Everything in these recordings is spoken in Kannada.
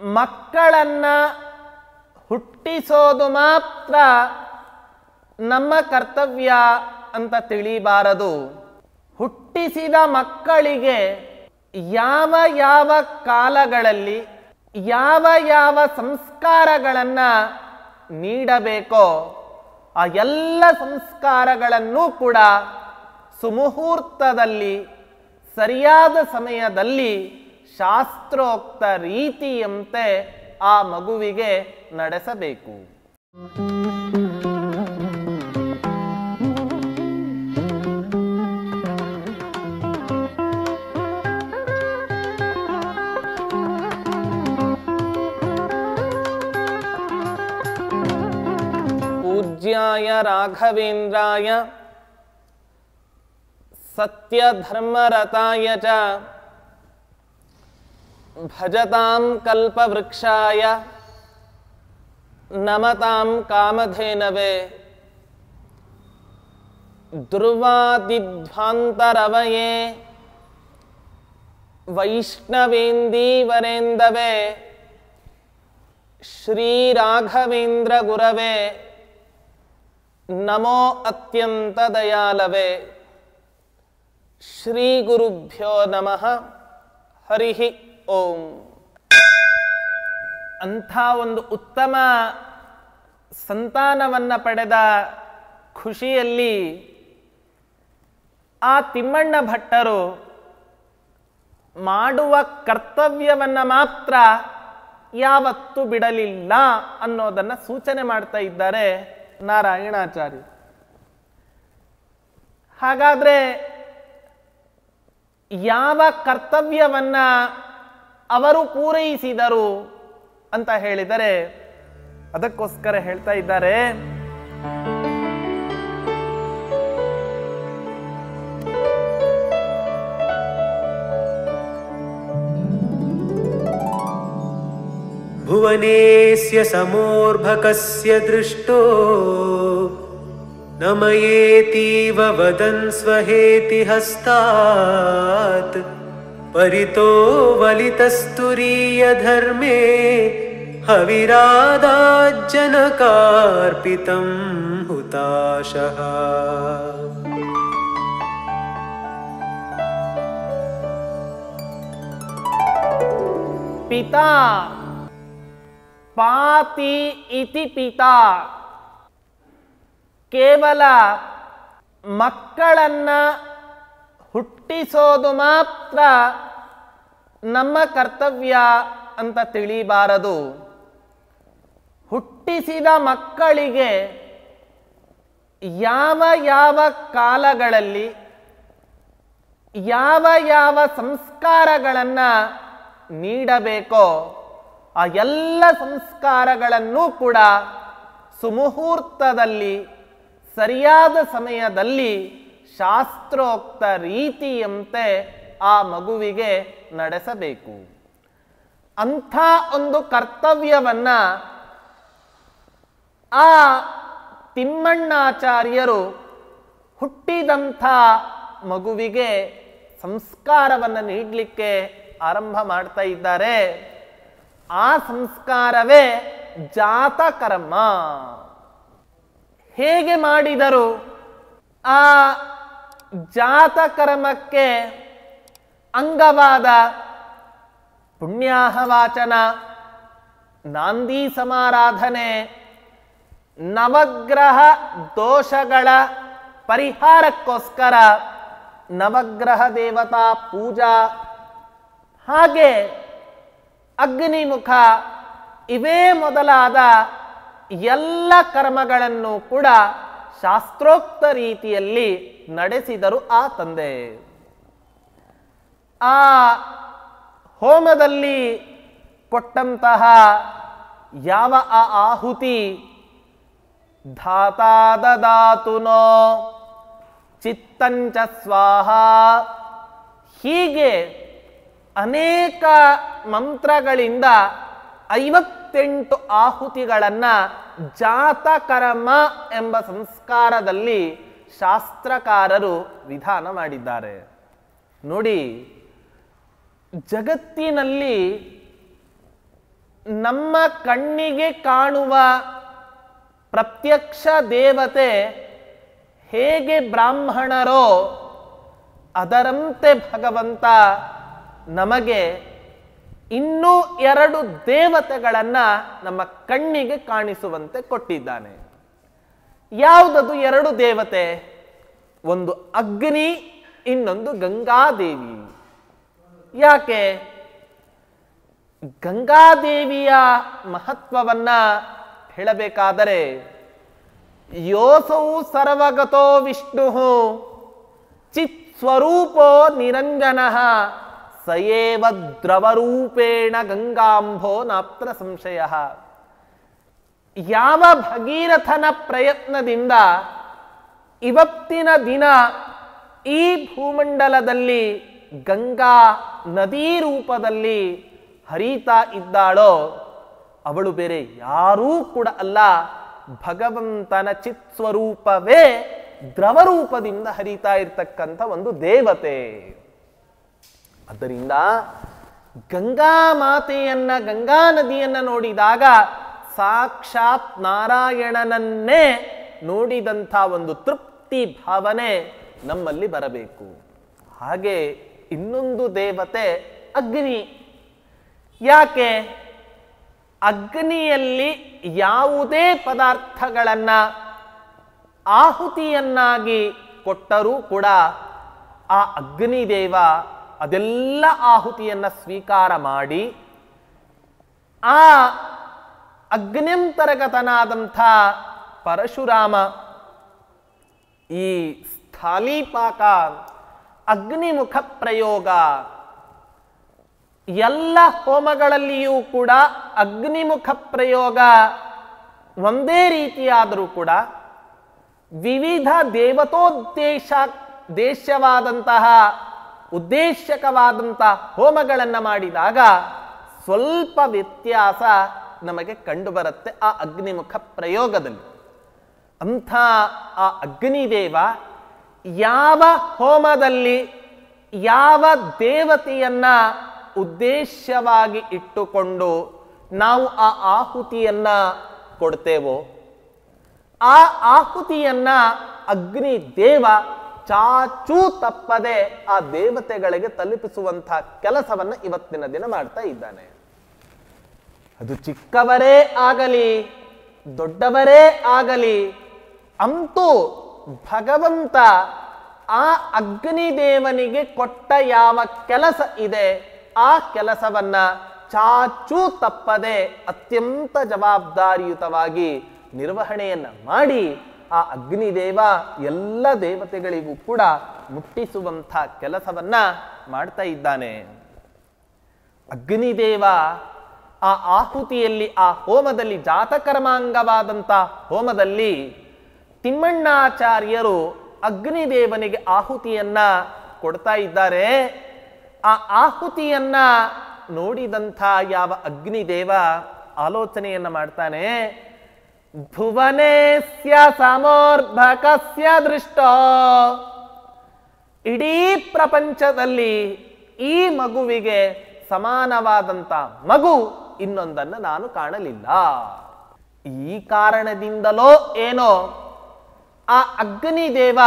ಮಕ್ಕಳನ್ನ ಹುಟ್ಟಿಸೋದು ಮಾತ್ರ ನಮ್ಮ ಕರ್ತವ್ಯ ಅಂತ ತಿಳಿಬಾರದು. ಹುಟ್ಟಿಸಿದ ಮಕ್ಕಳಿಗೆ ಯಾವ ಯಾವ ಕಾಲಗಳಲ್ಲಿ ಯಾವ ಯಾವ ಸಂಸ್ಕಾರಗಳನ್ನು ನೀಡಬೇಕೋ ಆ ಎಲ್ಲ ಸಂಸ್ಕಾರಗಳನ್ನು ಕೂಡ ಸುಮುಹೂರ್ತದಲ್ಲಿ ಸರಿಯಾದ ಸಮಯದಲ್ಲಿ ಶಾಸ್ತ್ರೋಕ್ತ ರೀತಿಯಂತೆ ಆ ಮಗುವಿಗೆ ನಡೆಸಬೇಕು. पूज्याय राघवेन्द्राय सत्यधर्मरताय च भजतां कल्पवृक्षाय नमतां कामधेनवे दुर्वादिध्वान्तरवये वैष्णवेन्दीवरेन्दवे श्रीराघवेन्द्र गुरवे नमो अत्यंत दयालवे. ಶ್ರೀ ಗುರುಭ್ಯೋ ನಮಃ. ಹರಿ ಓಂ. ಅಂಥ ಒಂದು ಉತ್ತಮ ಸಂತಾನವನ್ನು ಪಡೆದ ಖುಷಿಯಲ್ಲಿ ಆ ತಿಮ್ಮಣ್ಣ ಭಟ್ಟರು ಮಾಡುವ ಕರ್ತವ್ಯವನ್ನು ಮಾತ್ರ ಯಾವತ್ತೂ ಬಿಡಲಿಲ್ಲ ಅನ್ನೋದನ್ನು ಸೂಚನೆ ಮಾಡ್ತಾ ಇದ್ದಾರೆ ನಾರಾಯಣಾಚಾರ್ಯ. ಹಾಗಾದರೆ ಯಾವ ಕರ್ತವ್ಯವನ್ನ ಅವರು ಪೂರೈಸಿದರು ಅಂತ ಹೇಳಿದರೆ ಅದಕ್ಕೋಸ್ಕರ ಹೇಳ್ತಾ ಇದ್ದಾರೆ, ಭುವನೇಸ್ಯ ಸಮೋರ್ಭಕಸ್ಯ ದೃಷ್ಟೋ ನಮಯೇತೀವ ವದನ್ ಸ್ವಹೇತಿ ಹಸ್ತಾತ್ ಪರಿತೋ ವಲಿತಸ್ತುರೀಯ ಧರ್ಮೇ ಹವಿರಾದಾಜ್ಜನಕಾರ್ಪಿತಂ ಹುತಾಶಃ. ಪಿತಾ ಪಾತಿ ಇತಿ ಪಿತಾ. ಕೇವಲ ಮಕ್ಕಳನ್ನ ಹುಟ್ಟಿಸೋದು ಮಾತ್ರ ನಮ್ಮ ಕರ್ತವ್ಯ ಅಂತ ತಿಳಿಬಾರದು. ಹುಟ್ಟಿಸಿದ ಮಕ್ಕಳಿಗೆ ಯಾವ ಯಾವ ಕಾಲಗಳಲ್ಲಿ ಯಾವ ಯಾವ ಸಂಸ್ಕಾರಗಳನ್ನು ನೀಡಬೇಕೋ ಆ ಎಲ್ಲ ಸಂಸ್ಕಾರಗಳನ್ನು ಕೂಡ ಸುಮುಹೂರ್ತದಲ್ಲಿ ಸರಿಯಾದ ಸಮಯದಲ್ಲಿ ಶಾಸ್ತ್ರೋಕ್ತ ರೀತಿಯಂತೆ ಆ ಮಗುವಿಗೆ ನಡೆಸಬೇಕು. ಅಂಥ ಒಂದು ಕರ್ತವ್ಯವನ್ನ ಆ ತಿಮ್ಮಣ್ಣಾಚಾರ್ಯರು ಹುಟ್ಟಿದಂಥ ಮಗುವಿಗೆ ಸಂಸ್ಕಾರವನ್ನು ನೀಡಲಿಕ್ಕೆ ಆರಂಭ ಮಾಡ್ತಾ ಇದ್ದಾರೆ. ಆ ಸಂಸ್ಕಾರವೇ ಜಾತಕರ್ಮ. ಹೇಗೆ ಮಾಡಿದರು? ಆ ಜಾತಕರ್ಮಕ್ಕೆ ಅಂಗವಾದ ಪುಣ್ಯಾಹವಾಚನ, ನಾಂದಿ ಸಮಾರಾಧನೆ, ನವಗ್ರಹ ದೋಷಗಳ ಪರಿಹಾರಕ್ಕೋಸ್ಕರ ನವಗ್ರಹ ದೇವತಾ ಪೂಜಾ, ಹಾಗೆ ಅಗ್ನಿಮುಖ, ಇವೇ ಮೊದಲಾದ ಎಲ್ಲ ಕರ್ಮಗಳನ್ನು ಕೂಡ ಶಾಸ್ತ್ರೋಕ್ತ ರೀತಿಯಲ್ಲಿ ನಡೆಸಿದರು ಆ ತಂದೆ. ಆ ಹೋಮದಲ್ಲಿ ಕೊಟ್ಟಂತಹ ಯಾವ ಆ ಆಹುತಿ ಧಾತಾ ದದಾತುನೋ ಚಿತ್ತಂಚ ಸ್ವಾಹ, ಹೀಗೆ ಅನೇಕ ಮಂತ್ರಗಳಿಂದ 58 ಆಹುತಿಗಳನ್ನು ಜಾತಕರ್ಮ ಎಂಬ ಸಂಸ್ಕಾರದಲ್ಲಿ ಶಾಸ್ತ್ರಕಾರರು ವಿಧಾನ ಮಾಡಿದ್ದಾರೆ. ನೋಡಿ, ಜಗತ್ತಿನಲ್ಲಿ ನಮ್ಮ ಕಣ್ಣಿಗೆ ಕಾಣುವ ಪ್ರತ್ಯಕ್ಷ ದೇವತೆ ಹೇಗೆ ಬ್ರಾಹ್ಮಣರೋ ಅದರಂತೆ ಭಗವಂತ ನಮಗೆ ಇನ್ನೂ 2 ದೇವತೆಗಳನ್ನು ನಮ್ಮ ಕಣ್ಣಿಗೆ ಕಾಣಿಸುವಂತೆ ಕೊಟ್ಟಿದ್ದಾನೆ. ಯಾವುದದು 2 ದೇವತೆ? ಒಂದು ಅಗ್ನಿ, ಇನ್ನೊಂದು ಗಂಗಾದೇವಿ. ಯಾಕೆ? ಗಂಗಾದೇವಿಯ ಮಹತ್ವವನ್ನ ಹೇಳಬೇಕಾದರೆ, ಯೋಸೌ ಸರ್ವಗತೋ ವಿಷ್ಣು ಚಿತ್ ಸ್ವರೂಪೋ ನಿರಂಜನಃ ಸಯೇವ ದ್ರವರೂಪೇಣ ಗಂಗಾಂಭೋ ನಾತ್ರ ಸಂಶಯ. ಯಾವ ಭಗೀರಥನ ಪ್ರಯತ್ನದಿಂದ ಇವತ್ತಿನ ದಿನ ಈ ಭೂಮಂಡಲದಲ್ಲಿ ಗಂಗಾ ನದಿ ರೂಪದಲ್ಲಿ ಹರಿತಾ ಇದ್ದಾಳೋ ಅವಳು ಬೇರೆ ಯಾರೂ ಕೂಡ ಅಲ್ಲ, ಭಗವಂತನ ಚಿತ್ಸ್ವರೂಪವೇ ದ್ರವರೂಪದಿಂದ ಹರಿತಾ ಇರ್ತಕ್ಕಂಥ ಒಂದು ದೇವತೆ. ಆದ್ದರಿಂದ ಗಂಗಾ ಮಾತೆಯನ್ನ, ಗಂಗಾ ನದಿಯನ್ನ ನೋಡಿದಾಗ ಸಾಕ್ಷಾತ್ ನಾರಾಯಣನನ್ನೇ ನೋಡಿದಂಥ ಒಂದು ತೃಪ್ತಿ ಭಾವನೆ ನಮ್ಮಲ್ಲಿ ಬರಬೇಕು. ಹಾಗೆ ಇನ್ನೊಂದು ದೇವತೆ ಅಗ್ನಿ. ಯಾಕೆ? ಅಗ್ನಿಯಲ್ಲಿ ಯಾವುದೇ ಪದಾರ್ಥಗಳನ್ನ ಆಹುತಿಯನ್ನಾಗಿ ಕೊಟ್ಟರೂ ಕೂಡ ಆ ಅಗ್ನಿದೇವ ಅದೆಲ್ಲ ಆಹುತಿಯನ್ನ ಸ್ವೀಕಾರ ಮಾಡಿ ಆ ಅಗ್ನ್ಯಂತರ್ಗತನಾದಂಥ ಪರಶುರಾಮ ಈ ಸ್ಥಾಲೀಪಾಕ, ಅಗ್ನಿಮುಖ ಪ್ರಯೋಗ, ಎಲ್ಲ ಹೋಮಗಳಲ್ಲಿಯೂ ಕೂಡ ಅಗ್ನಿಮುಖ ಪ್ರಯೋಗ ಒಂದೇ ರೀತಿಯಾದರೂ ಕೂಡ ವಿವಿಧ ದೇವತೋದ್ದೇಶವಾದಂತಹ ಉದ್ದೇಶಕವಾದಂತಹ ಹೋಮಗಳನ್ನು ಮಾಡಿದಾಗ ಸ್ವಲ್ಪ ವ್ಯತ್ಯಾಸ ನಮಗೆ ಕಂಡುಬರುತ್ತೆ ಆ ಅಗ್ನಿಮುಖ ಪ್ರಯೋಗದಲ್ಲಿ. ಅಂಥ ಆ ಅಗ್ನಿದೇವ ಯಾವ ಹೋಮದಲ್ಲಿ ಯಾವ ದೇವತೆಯನ್ನ ಉದ್ದೇಶವಾಗಿ ಇಟ್ಟುಕೊಂಡು ನಾವು ಆ ಆಹುತಿಯನ್ನ ಕೊಡ್ತೇವೋ ಆ ಆಹುತಿಯನ್ನ ಅಗ್ನಿದೇವ ಚಾಚೂ ತಪ್ಪದೆ ಆ ದೇವತೆಗಳಿಗೆ ತಲುಪಿಸುವಂತಹ ಕೆಲಸವನ್ನ ಇವತ್ತಿನ ದಿನ ಮಾಡ್ತಾ ಇದ್ದಾನೆ. ಅದು ಚಿಕ್ಕವರೇ ಆಗಲಿ ದೊಡ್ಡವರೇ ಆಗಲಿ, ಅಂತೂ ಭಗವಂತ ಆ ಅಗ್ನಿದೇವನಿಗೆ ಕೊಟ್ಟ ಯಾವ ಕೆಲಸ ಇದೆ ಆ ಕೆಲಸವನ್ನ ಚಾಚೂ ತಪ್ಪದೆ ಅತ್ಯಂತ ಜವಾಬ್ದಾರಿಯುತವಾಗಿ ನಿರ್ವಹಣೆಯನ್ನ ಮಾಡಿ ಆ ಅಗ್ನಿದೇವ ಎಲ್ಲ ದೇವತೆಗಳಿಗೂ ಕೂಡ ಮುಟ್ಟಿಸುವಂಥ ಕೆಲಸವನ್ನ ಮಾಡ್ತಾ ಇದ್ದಾನೆ. ಅಗ್ನಿದೇವ ಆ ಆಹುತಿಯಲ್ಲಿ, ಆ ಹೋಮದಲ್ಲಿ, ಜಾತಕರ್ಮಾಂಗವಾದಂಥ ಹೋಮದಲ್ಲಿ ತಿಮ್ಮಣ್ಣಾಚಾರ್ಯರು ಅಗ್ನಿದೇವನಿಗೆ ಆಹುತಿಯನ್ನ ಕೊಡ್ತಾ ಇದ್ದಾರೆ. ಆ ಆಹುತಿಯನ್ನ ನೋಡಿದಂಥ ಯಾವ ಅಗ್ನಿದೇವ ಆಲೋಚನೆಯನ್ನ ಮಾಡ್ತಾನೆ. ಭುವನೇಸ್ಯ ಸಮೋರ್ಭಕಸ್ಯ ದೃಷ್ಟೋ, ಇಡೀ ಪ್ರಪಂಚದಲ್ಲಿ ಈ ಮಗುವಿಗೆ ಸಮಾನವಾದಂಥ ಮಗು ಇನ್ನೊಂದನ್ನು ನಾನು ಕಾಣಲಿಲ್ಲ. ಈ ಕಾರಣದಿಂದಲೋ ಏನೋ ಆ ಅಗ್ನಿದೇವ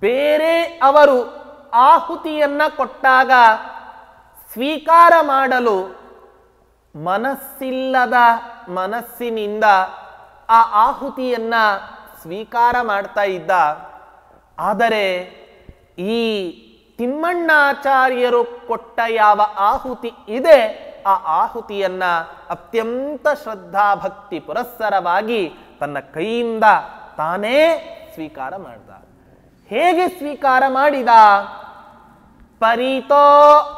ಬೇರೆ ಅವರು ಆಹುತಿಯನ್ನ ಕೊಟ್ಟಾಗ ಸ್ವೀಕಾರ ಮಾಡಲು ಮನಸ್ಸಿಲ್ಲದ ಮನಸ್ಸಿನಿಂದ ಆ ಆಹುತಿಯನ್ನ ಸ್ವೀಕಾರ ಮಾಡ್ತಾ ಇದ್ದ. ಆದರೆ ಈ ತಿಮ್ಮಣ್ಣಾಚಾರ್ಯರು ಕೊಟ್ಟ ಯಾವ ಆಹುತಿ ಇದೆ ಆ ಆಹುತಿಯನ್ನ ಅತ್ಯಂತ ಶ್ರದ್ಧಾಭಕ್ತಿ ಪುರಸ್ಸರವಾಗಿ ತನ್ನ ಕೈಯಿಂದ ತಾನೇ ಸ್ವೀಕಾರ ಮಾಡಿದ. ಹೇಗೆ ಸ್ವೀಕಾರ ಮಾಡಿದ? ಪರಿತೋ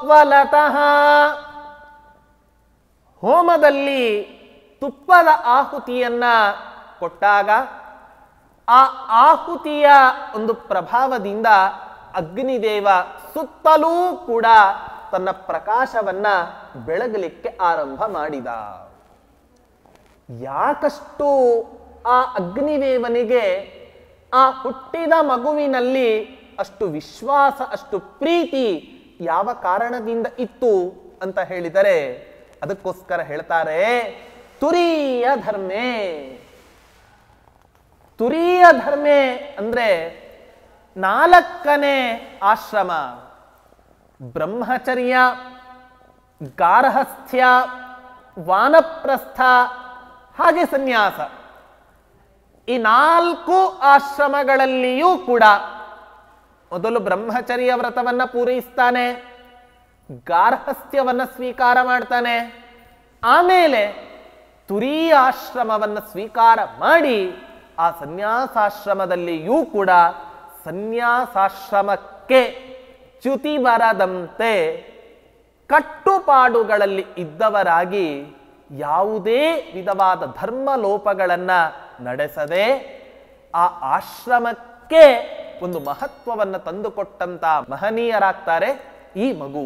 ವಲತಃ, ಹೋಮದಲ್ಲಿ ತುಪ್ಪದ ಆಹುತಿಯನ್ನ ಕೊಟ್ಟಾಗ ಆ ಆಹುತಿಯ ಒಂದು ಪ್ರಭಾವದಿಂದ ಅಗ್ನಿದೇವ ಸುತ್ತಲೂ ಕೂಡ ತನ್ನ ಪ್ರಕಾಶವನ್ನ ಬೆಳಗಲಿಕ್ಕೆ ಆರಂಭ ಮಾಡಿದ. ಯಾಕಷ್ಟು ಆ ಅಗ್ನಿದೇವನಿಗೆ ಆ ಹುಟ್ಟಿದ ಮಗುವಿನಲ್ಲಿ ಅಷ್ಟು ವಿಶ್ವಾಸ, ಅಷ್ಟು ಪ್ರೀತಿ ಯಾವ ಕಾರಣದಿಂದ ಇತ್ತು ಅಂತ ಹೇಳಿದರೆ, ಅದಕ್ಕೋಸ್ಕರ ಹೇಳ್ತಾರೆ ತುರೀಯ ಧರ್ಮೇ. ತುರೀಯ ಧರ್ಮೇ ಅಂದ್ರೆ 4ನೇ ಆಶ್ರಮ. ಬ್ರಹ್ಮಚರ್ಯ, ಗಾರ್ಹಸ್ಥ್ಯ, ವಾನಪ್ರಸ್ಥ ಹಾಗೆ ಸನ್ಯಾಸ. ಈ 4 ಆಶ್ರಮಗಳಲ್ಲಿಯೂ ಕೂಡ ಮೊದಲು ಬ್ರಹ್ಮಚರ್ಯ ವ್ರತವನ್ನ ಪೂರೈಸ್ತಾನೆ, ಗಾರ್ಹಸ್ಥ್ಯವನ್ನ ಸ್ವೀಕಾರ ಮಾಡ್ತಾನೆ, ಆಮೇಲೆ ತುರೀಯ ಆಶ್ರಮವನ್ನು ಸ್ವೀಕಾರ ಮಾಡಿ ಆ ಸನ್ಯಾಸಾಶ್ರಮದಲ್ಲಿಯೂ ಕೂಡ ಸನ್ಯಾಸಾಶ್ರಮಕ್ಕೆ ಚ್ಯುತಿ ಬರದಂತೆ ಕಟ್ಟುಪಾಡುಗಳಲ್ಲಿ ಇದ್ದವರಾಗಿ ಯಾವುದೇ ವಿಧವಾದ ಧರ್ಮ ಲೋಪಗಳನ್ನು ನಡೆಸದೆ ಆ ಆಶ್ರಮಕ್ಕೆ ಒಂದು ಮಹತ್ವವನ್ನು ತಂದುಕೊಟ್ಟಂತ ಮಹನೀಯರಾಗ್ತಾರೆ ಈ ಮಗು.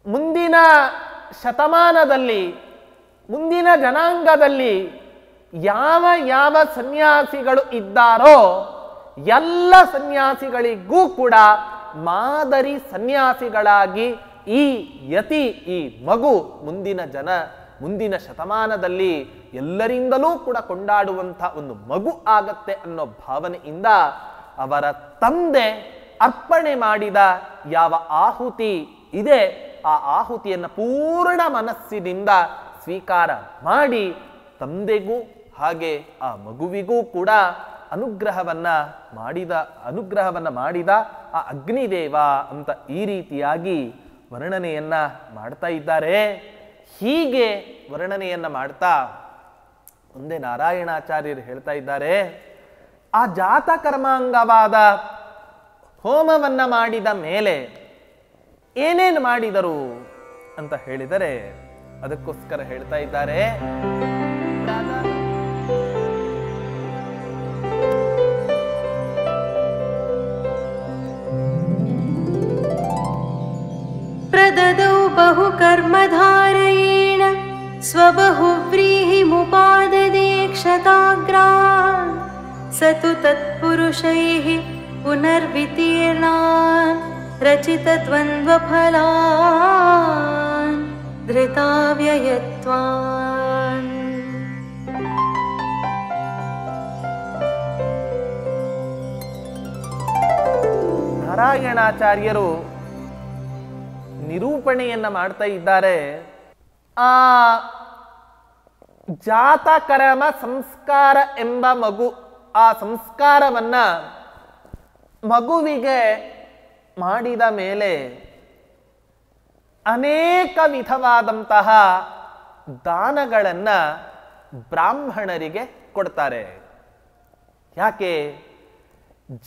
ಮುಂದಿನ ಶತಮಾನದಲ್ಲಿ, ಮುಂದಿನ ಜನಾಂಗದಲ್ಲಿ ಯಾವ ಯಾವ ಸನ್ಯಾಸಿಗಳು ಇದ್ದಾರೋ ಎಲ್ಲ ಸನ್ಯಾಸಿಗಳಿಗೂ ಕೂಡ ಮಾದರಿ ಸನ್ಯಾಸಿಗಳಾಗಿ ಈ ಯತಿ, ಈ ಮಗು ಮುಂದಿನ ಶತಮಾನದಲ್ಲಿ ಎಲ್ಲರಿಂದಲೂ ಕೂಡ ಕೊಂಡಾಡುವಂಥ ಒಂದು ಮಗು ಆಗತ್ತೆ ಅನ್ನೋ ಭಾವನೆಯಿಂದ ಅವರ ತಂದೆ ಅರ್ಪಣೆ ಮಾಡಿದ ಯಾವ ಆಹುತಿ ಇದೆ ಆ ಆಹುತಿಯನ್ನು ಪೂರ್ಣ ಮನಸ್ಸಿನಿಂದ ಸ್ವೀಕಾರ ಮಾಡಿ ತಂದೆಗೂ ಹಾಗೆ ಆ ಮಗುವಿಗೂ ಕೂಡ ಅನುಗ್ರಹವನ್ನ ಮಾಡಿದ ಆ ಅಗ್ನಿದೇವ ಅಂತ ಈ ರೀತಿಯಾಗಿ ವರ್ಣನೆಯನ್ನ ಮಾಡ್ತಾ ಇದ್ದಾರೆ. ಹೀಗೆ ವರ್ಣನೆಯನ್ನ ಮಾಡ್ತಾ ಮುಂದೆ ನಾರಾಯಣಾಚಾರ್ಯರು ಹೇಳ್ತಾ ಇದ್ದಾರೆ, ಆ ಜಾತ ಕರ್ಮಾಂಗವಾದ ಹೋಮವನ್ನ ಮಾಡಿದ ಮೇಲೆ ಏನೇನು ಮಾಡಿದರು ಅಂತ ಹೇಳಿದರೆ ಅದಕ್ಕೋಸ್ಕರ ಹೇಳ್ತಾ ಇದ್ದಾರೆ, ಪ್ರದದೌ ಬಹು ಕರ್ಮಧಾರಯೇಣ ಸ್ವಬಹುವ್ರೀಹಿಮುಪಾದದೇ ಕ್ಷತಾಗ್ರಾನ್ ಸತು ತತ್ಪುರುಷೈಃ ಪುನರ್ವಿತೀರ್ಣಾನ್ ರಚಿತದ್ವಂದ್ವಫಲಾನ್ ಧೃತಾವ್ಯಯತ್ವಾನ್. ನಾರಾಯಣಾಚಾರ್ಯರು ನಿರೂಪಣೆಯನ್ನ ಮಾಡ್ತಾ ಇದ್ದಾರೆ. ಆ ಜಾತಕರ್ಮ ಸಂಸ್ಕಾರ ಎಂಬ ಮಗು, ಆ ಸಂಸ್ಕಾರವನ್ನ ಮಗುವಿಗೆ ಮಾಡಿದ ಮೇಲೆ ಅನೇಕ ವಿಧವಾದಂತಹ ದಾನಗಳನ್ನ ಬ್ರಾಹ್ಮಣರಿಗೆ ಕೊಡ್ತಾರೆ. ಯಾಕೆ?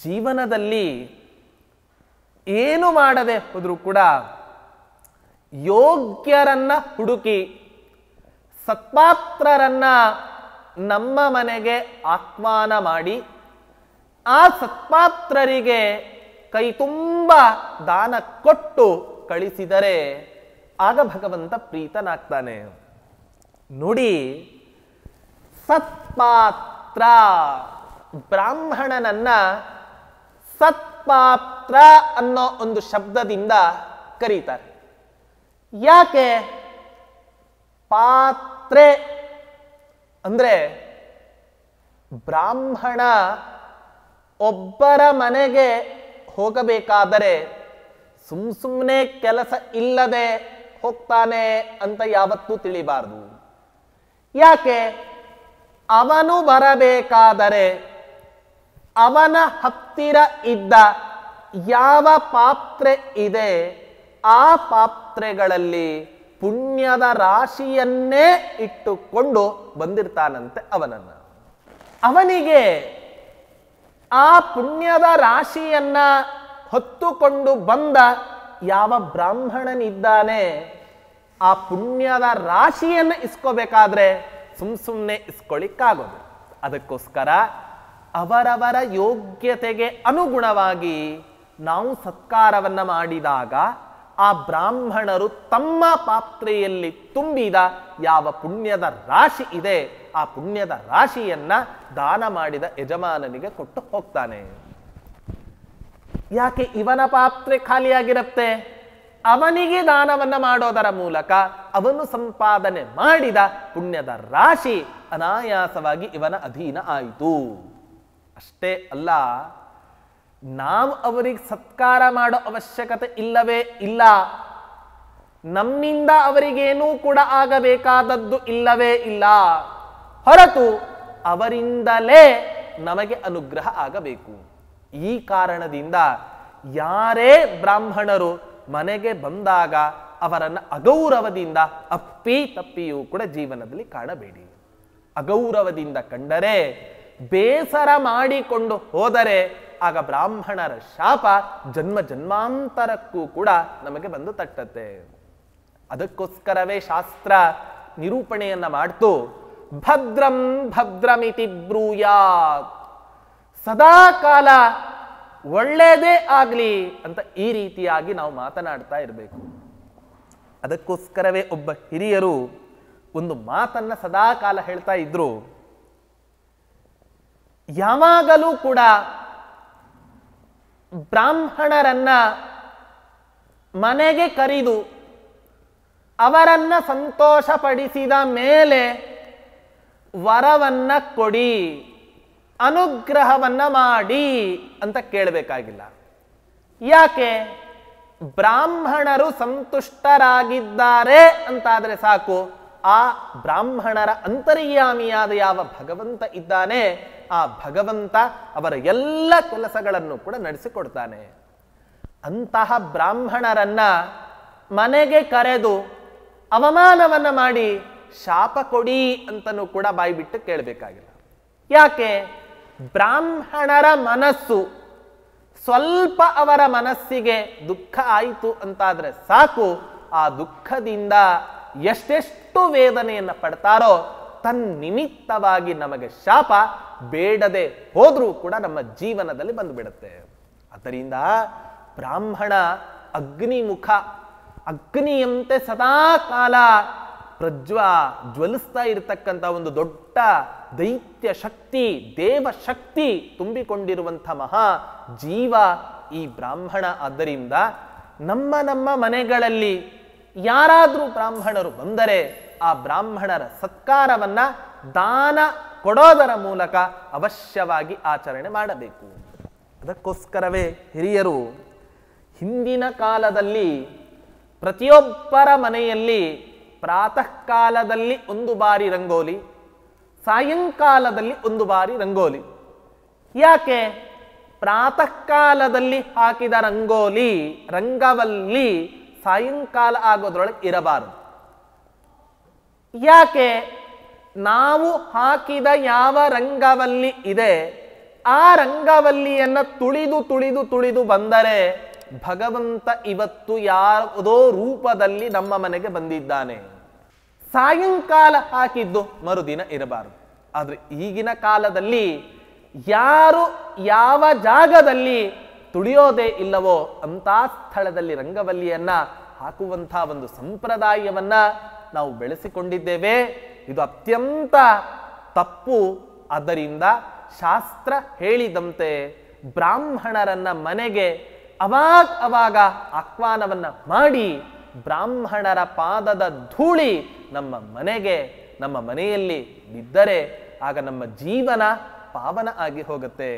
ಜೀವನದಲ್ಲಿ ಏನು ಮಾಡದೆ ಹೋದ್ರೂ ಕೂಡ ಯೋಗ್ಯರನ್ನ ಹುಡುಕಿ ಸತ್ಪಾತ್ರರನ್ನ ನಮ್ಮ ಮನೆಗೆ ಆಹ್ವಾನ ಮಾಡಿ ಆ ಸತ್ಪಾತ್ರರಿಗೆ ಕೈ ತುಂಬ ದಾನ ಕೊಟ್ಟು ಕಳಿಸಿದರೆ ಆಗ ಭಗವಂತ ಪ್ರೀತನಾಗ್ತಾನೆ. ನೋಡಿ, ಸತ್ಪಾತ್ರ, ಬ್ರಾಹ್ಮಣನನ್ನ ಸತ್ಪಾತ್ರ ಅನ್ನೋ ಒಂದು ಶಬ್ದದಿಂದ ಕರೀತಾರೆ. ಯಾಕೆ? ಪಾತ್ರೆ ಅಂದ್ರೆ ಬ್ರಾಹ್ಮಣ ಒಬ್ಬರ ಮನೆಗೆ ಹೋಗಬೇಕಾದರೆ ಸುಮ್ಮನೆ ಕೆಲಸ ಇಲ್ಲದೆ ಹೋಗ್ತಾನೆ ಅಂತ ಯಾವತ್ತೂ ತಿಳಿಬಾರದು. ಯಾಕೆ? ಅವನು ಬರಬೇಕಾದರೆ ಅವನ ಹತ್ತಿರ ಇದ್ದ ಯಾವ ಪಾತ್ರೆ ಇದೆ ಆ ಪಾತ್ರೆಗಳಲ್ಲಿ ಪುಣ್ಯದ ರಾಶಿಯನ್ನೇ ಇಟ್ಟುಕೊಂಡು ಬಂದಿರ್ತಾನಂತೆ ಅವನನ್ನ. ಅವನಿಗೆ ಆ ಪುಣ್ಯದ ರಾಶಿಯನ್ನ ಹೊತ್ತುಕೊಂಡು ಬಂದ ಯಾವ ಬ್ರಾಹ್ಮಣನಿದ್ದಾನೆ ಆ ಪುಣ್ಯದ ರಾಶಿಯನ್ನು ಇಸ್ಕೋಬೇಕಾದ್ರೆ ಸುಮ್ಮನೆ ಇಸ್ಕೊಳ್ಳಿಕ್ಕಾಗೋದು. ಅದಕ್ಕೋಸ್ಕರ ಅವರವರ ಯೋಗ್ಯತೆಗೆ ಅನುಗುಣವಾಗಿ ನಾವು ಸತ್ಕಾರವನ್ನ ಮಾಡಿದಾಗ ಆ ಬ್ರಾಹ್ಮಣರು ತಮ್ಮ ಪಾತ್ರೆಯಲ್ಲಿ ತುಂಬಿದ ಯಾವ ಪುಣ್ಯದ ರಾಶಿ ಇದೆ ಆ ಪುಣ್ಯದ ರಾಶಿಯನ್ನ ದಾನ ಮಾಡಿದ ಯಜಮಾನನಿಗೆ ಕೊಟ್ಟು ಹೋಗ್ತಾನೆ. ಯಾಕೆ? ಇವನ ಪಾತ್ರೆ ಖಾಲಿಯಾಗಿರುತ್ತೆ, ಅವನಿಗೆ ದಾನವನ್ನ ಮಾಡೋದರ ಮೂಲಕ ಅವನು ಸಂಪಾದನೆ ಮಾಡಿದ ಪುಣ್ಯದ ರಾಶಿ ಅನಾಯಾಸವಾಗಿ ಇವನ ಅಧೀನ ಆಯಿತು. ಅಷ್ಟೇ ಅಲ್ಲ, ನಾವು ಅವರಿಗೆ ಸತ್ಕಾರ ಮಾಡೋ ಅವಶ್ಯಕತೆ ಇಲ್ಲವೇ ಇಲ್ಲ, ನಮ್ಮಿಂದ ಅವರಿಗೇನೂ ಕೂಡ ಆಗಬೇಕಾದದ್ದು ಇಲ್ಲವೇ ಇಲ್ಲ, ಹೊರತು ಅವರಿಂದಲೇ ನಮಗೆ ಅನುಗ್ರಹ ಆಗಬೇಕು. ಈ ಕಾರಣದಿಂದ ಯಾರೇ ಬ್ರಾಹ್ಮಣರು ಮನೆಗೆ ಬಂದಾಗ ಅವರನ್ನು ಅಗೌರವದಿಂದ ಅಪ್ಪಿ ತಪ್ಪಿಯೂ ಕೂಡ ಜೀವನದಲ್ಲಿ ಕಾಣಬೇಡಿ. ಅಗೌರವದಿಂದ ಕಂಡರೆ, ಬೇಸರ ಮಾಡಿಕೊಂಡು ಹೋದರೆ ಆಗ ಬ್ರಾಹ್ಮಣರ ಶಾಪ ಜನ್ಮ ಜನ್ಮಾಂತರಕ್ಕೂ ಕೂಡ ನಮಗೆ ಬಂದು ತಟ್ಟತ್ತೆ. ಅದಕ್ಕೋಸ್ಕರವೇ ಶಾಸ್ತ್ರ ನಿರೂಪಣೆಯನ್ನ ಮಾಡ್ತು, ಭದ್ರಂ ಭದ್ರಮಿತಿ ಬ್ರೂಯಾತ್, ಸದಾ ಕಾಲ ಒಳ್ಳೆಯದೇ ಆಗಲಿ ಅಂತ ಈ ರೀತಿಯಾಗಿ ನಾವು ಮಾತನಾಡ್ತಾ ಇರಬೇಕು. ಅದಕ್ಕೋಸ್ಕರವೇ ಒಬ್ಬ ಹಿರಿಯರು ಒಂದು ಮಾತನ್ನ ಸದಾ ಕಾಲ ಹೇಳ್ತಾ ಇದ್ರು, ಯಾವಾಗಲೂ ಕೂಡ ಬ್ರಾಹ್ಮಣರನ್ನ ಮನೆಗೆ ಕರೆದು ಅವರನ್ನ ಸಂತೋಷಪಡಿಸಿದ ಮೇಲೆ ವರವನ್ನ ಕೊಡಿ, ಅನುಗ್ರಹವನ್ನ ಮಾಡಿ ಅಂತ ಕೇಳಬೇಕಾಗಿಲ್ಲ. ಯಾಕೆ? ಬ್ರಾಹ್ಮಣರು ಸಂತುಷ್ಟರಾಗಿದ್ದಾರೆ ಅಂತಾದರೆ ಸಾಕು, ಆ ಬ್ರಾಹ್ಮಣರ ಅಂತರ್ಯಾಮಿಯಾದ ಯಾವ ಭಗವಂತ ಇದ್ದಾನೆ, ಆ ಭಗವಂತ ಅವರ ಎಲ್ಲ ಕೆಲಸಗಳನ್ನು ಕೂಡ ನಡೆಸಿಕೊಡ್ತಾನೆ. ಅಂತಹ ಬ್ರಾಹ್ಮಣರನ್ನ ಮನೆಗೆ ಕರೆದು ಅವಮಾನವನ್ನ ಮಾಡಿ ಶಾಪ ಕೊಡಿ ಅಂತನೂ ಕೂಡ ಬಾಯ್ಬಿಟ್ಟು ಕೇಳಬೇಕಾಗಿಲ್ಲ. ಯಾಕೆ? ಬ್ರಾಹ್ಮಣರ ಮನಸ್ಸು ಸ್ವಲ್ಪ ಅವರ ಮನಸ್ಸಿಗೆ ದುಃಖ ಆಯಿತು ಅಂತಾದ್ರೆ ಸಾಕು, ಆ ದುಃಖದಿಂದ ಎಷ್ಟೆಷ್ಟು ವೇದನೆಯನ್ನ ಪಡ್ತಾರೋ ತನ್ನಿಮಿತ್ತವಾಗಿ ನಮಗೆ ಶಾಪ ಬೇಡದೆ ಹೋದ್ರೂ ಕೂಡ ನಮ್ಮ ಜೀವನದಲ್ಲಿ ಬಂದುಬಿಡುತ್ತೆ. ಆದ್ದರಿಂದ ಬ್ರಾಹ್ಮಣ ಅಗ್ನಿಮುಖ, ಅಗ್ನಿಯಂತೆ ಸದಾ ಕಾಲ ಜ್ವಲಿಸ್ತಾ ಇರತಕ್ಕಂಥ ಒಂದು ದೊಡ್ಡ ದೈತ್ಯ ಶಕ್ತಿ, ದೇವ ಶಕ್ತಿ ತುಂಬಿಕೊಂಡಿರುವಂಥ ಮಹಾ ಜೀವ ಈ ಬ್ರಾಹ್ಮಣ. ಆದ್ದರಿಂದ ನಮ್ಮ ನಮ್ಮ ಮನೆಗಳಲ್ಲಿ ಯಾರಾದರೂ ಬ್ರಾಹ್ಮಣರು ಬಂದರೆ ಆ ಬ್ರಾಹ್ಮಣರ ಸತ್ಕಾರವನ್ನ ದಾನ ಕೊಡೋದರ ಮೂಲಕ ಅವಶ್ಯವಾಗಿ ಆಚರಣೆ ಮಾಡಬೇಕು. ಅದಕ್ಕೋಸ್ಕರವೇ ಹಿರಿಯರು ಹಿಂದಿನ ಕಾಲದಲ್ಲಿ ಪ್ರತಿಯೊಬ್ಬರ ಮನೆಯಲ್ಲಿ ಪ್ರಾತಃ ಕಾಲದಲ್ಲಿ ಒಂದು ಬಾರಿ ರಂಗೋಲಿ, ಸಾಯಂಕಾಲದಲ್ಲಿ ಒಂದು ಬಾರಿ ರಂಗೋಲಿ. ಯಾಕೆ? ಪ್ರಾತಃ ಕಾಲದಲ್ಲಿ ಹಾಕಿದ ರಂಗವಲ್ಲಿ ಸಾಯಂಕಾಲ ಆಗೋದ್ರೊಳಗೆ ಇರಬಾರದು. ಯಾಕೆ? ನಾವು ಹಾಕಿದ ಯಾವ ರಂಗವಲ್ಲಿ ಇದೆ ಆ ರಂಗವಲ್ಲಿಯನ್ನ ತುಳಿದು ಬಂದರೆ ಭಗವಂತ ಇವತ್ತು ಯಾವುದೋ ರೂಪದಲ್ಲಿ ನಮ್ಮ ಮನೆಗೆ ಬಂದಿದ್ದಾನೆ. ಸಾಯಂಕಾಲ ಹಾಕಿದ್ದು ಮರುದಿನ ಇರಬಾರದು. ಆದ್ರೆ ಈಗಿನ ಕಾಲದಲ್ಲಿ ಯಾರು ಯಾವ ಜಾಗದಲ್ಲಿ ತುಳಿಯೋದೇ ಇಲ್ಲವೋ ಅಂತ ಸ್ಥಳದಲ್ಲಿ ರಂಗವಲ್ಲಿಯನ್ನ ಹಾಕುವಂಥ ಒಂದು ಸಂಪ್ರದಾಯವನ್ನ ನಾವು ಬೆಳೆಸಿಕೊಂಡಿದ್ದೇವೆ. ಇದು ಅತ್ಯಂತ ತಪ್ಪು. ಆದ್ದರಿಂದ ಶಾಸ್ತ್ರ ಹೇಳಿದಂತೆ ಬ್ರಾಹ್ಮಣರನ್ನ ಮನೆಗೆ ಅವಾಗ ಆಹ್ವಾನವನ್ನ ಮಾಡಿ ಬ್ರಾಹ್ಮಣರ ಪಾದದ ಧೂಳಿ ನಮ್ಮ ಮನೆಗೆ, ನಮ್ಮ ಮನೆಯಲ್ಲಿ ಬಿದ್ದರೆ ಆಗ ನಮ್ಮ ಜೀವನ ಪಾವನ ಆಗಿ ಹೋಗುತ್ತೆ.